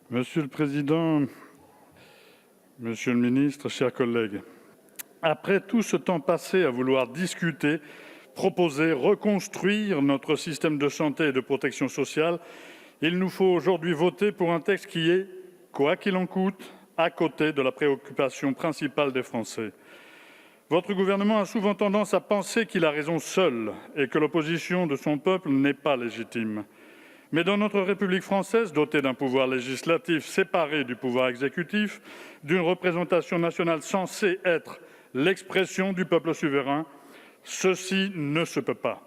Monsieur le président, monsieur le ministre, chers collègues, après tout ce temps passé à vouloir discuter, proposer, reconstruire notre système de santé et de protection sociale, il nous faut aujourd'hui voter pour un texte qui est, quoi qu'il en coûte, à côté de la préoccupation principale des Français. Votre gouvernement a souvent tendance à penser qu'il a raison seul et que l'opposition de son peuple n'est pas légitime. Mais dans notre République française, dotée d'un pouvoir législatif séparé du pouvoir exécutif, d'une représentation nationale censée être l'expression du peuple souverain, ceci ne se peut pas.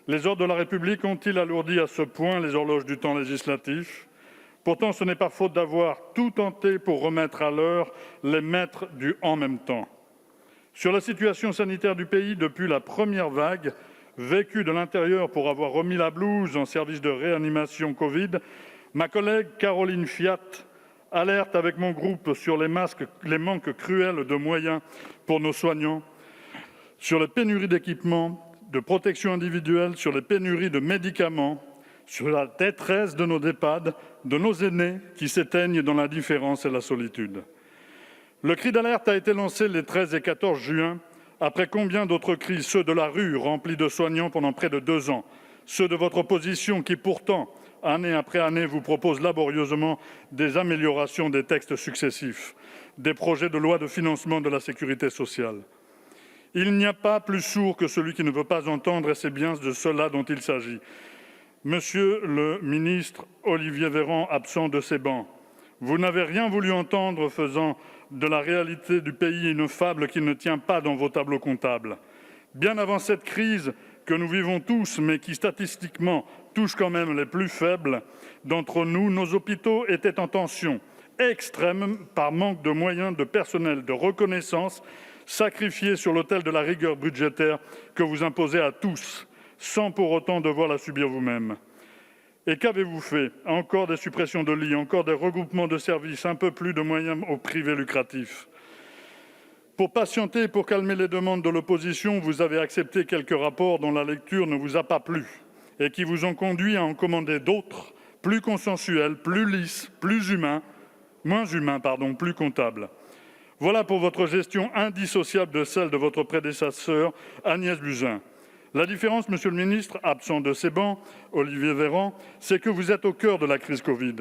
Les ordres de la République ont-ils alourdi à ce point les horloges du temps législatif ? Pourtant, ce n'est pas faute d'avoir tout tenté pour remettre à l'heure les maîtres du « en même temps ». Sur la situation sanitaire du pays depuis la première vague, vécue de l'intérieur pour avoir remis la blouse en service de réanimation Covid, ma collègue Caroline Fiat alerte avec mon groupe sur les manques cruels de moyens pour nos soignants, sur les pénuries d'équipements, de protection individuelle, sur les pénuries de médicaments, sur la détresse de nos EHPAD, de nos aînés qui s'éteignent dans l'indifférence et la solitude. Le cri d'alerte a été lancé les 13 et 14 juin, après combien d'autres cris, ceux de la rue remplis de soignants pendant près de 2 ans, ceux de votre opposition qui pourtant, année après année, vous propose laborieusement des améliorations des textes successifs, des projets de loi de financement de la sécurité sociale. Il n'y a pas plus sourd que celui qui ne veut pas entendre, et c'est bien de cela dont il s'agit. Monsieur le ministre Olivier Véran, absent de ces bancs, vous n'avez rien voulu entendre, faisant de la réalité du pays une fable qui ne tient pas dans vos tableaux comptables. Bien avant cette crise que nous vivons tous, mais qui statistiquement touche quand même les plus faibles d'entre nous, nos hôpitaux étaient en tension extrême par manque de moyens, de personnel, de reconnaissance, sacrifiés sur l'autel de la rigueur budgétaire que vous imposez à tous, sans pour autant devoir la subir vous-même. Et qu'avez-vous fait ? Encore des suppressions de lits, encore des regroupements de services, un peu plus de moyens au privé lucratif. Pour patienter et pour calmer les demandes de l'opposition, vous avez accepté quelques rapports dont la lecture ne vous a pas plu et qui vous ont conduit à en commander d'autres, plus consensuels, plus lisses, moins humains, plus comptables. Voilà pour votre gestion indissociable de celle de votre prédécesseur Agnès Buzyn. La différence, monsieur le ministre, absent de ces bancs, Olivier Véran, c'est que vous êtes au cœur de la crise Covid.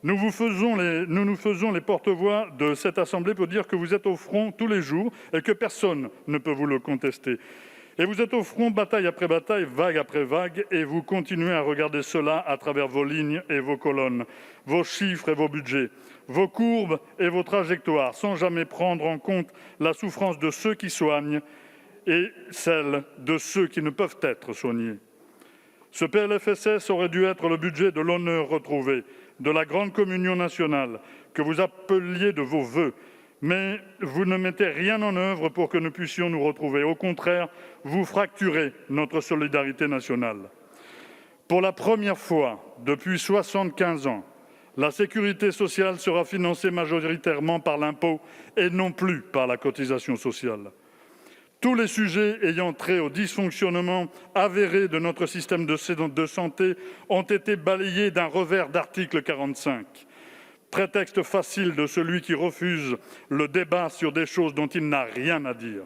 Nous nous faisons les porte-voix de cette Assemblée pour dire que vous êtes au front tous les jours et que personne ne peut vous le contester. Et vous êtes au front bataille après bataille, vague après vague, et vous continuez à regarder cela à travers vos lignes et vos colonnes, vos chiffres et vos budgets, vos courbes et vos trajectoires, sans jamais prendre en compte la souffrance de ceux qui soignent et celle de ceux qui ne peuvent être soignés. Ce PLFSS aurait dû être le budget de l'honneur retrouvé, de la grande communion nationale que vous appeliez de vos vœux, mais vous ne mettez rien en œuvre pour que nous puissions nous retrouver. Au contraire, vous fracturez notre solidarité nationale. Pour la première fois depuis 75 ans, la sécurité sociale sera financée majoritairement par l'impôt et non plus par la cotisation sociale. Tous les sujets ayant trait au dysfonctionnement avéré de notre système de santé ont été balayés d'un revers d'article 45. Prétexte facile de celui qui refuse le débat sur des choses dont il n'a rien à dire.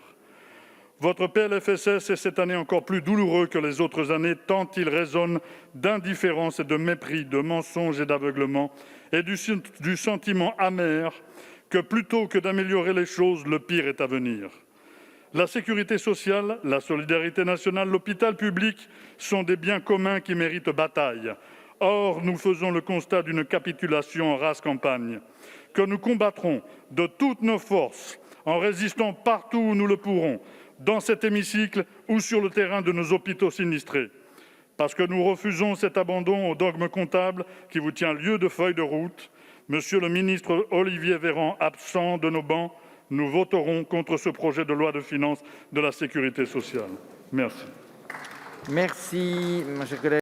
Votre PLFSS est cette année encore plus douloureux que les autres années, tant il résonne d'indifférence et de mépris, de mensonges et d'aveuglement, et du sentiment amer que plutôt que d'améliorer les choses, le pire est à venir. La sécurité sociale, la solidarité nationale, l'hôpital public sont des biens communs qui méritent bataille. Or, nous faisons le constat d'une capitulation en rase campagne, que nous combattrons de toutes nos forces, en résistant partout où nous le pourrons, dans cet hémicycle ou sur le terrain de nos hôpitaux sinistrés. Parce que nous refusons cet abandon au dogme comptable qui vous tient lieu de feuille de route. Monsieur le ministre Olivier Véran, absent de nos bancs, nous voterons contre ce projet de loi de finances de la sécurité sociale. Merci. Merci, mon cher collègue.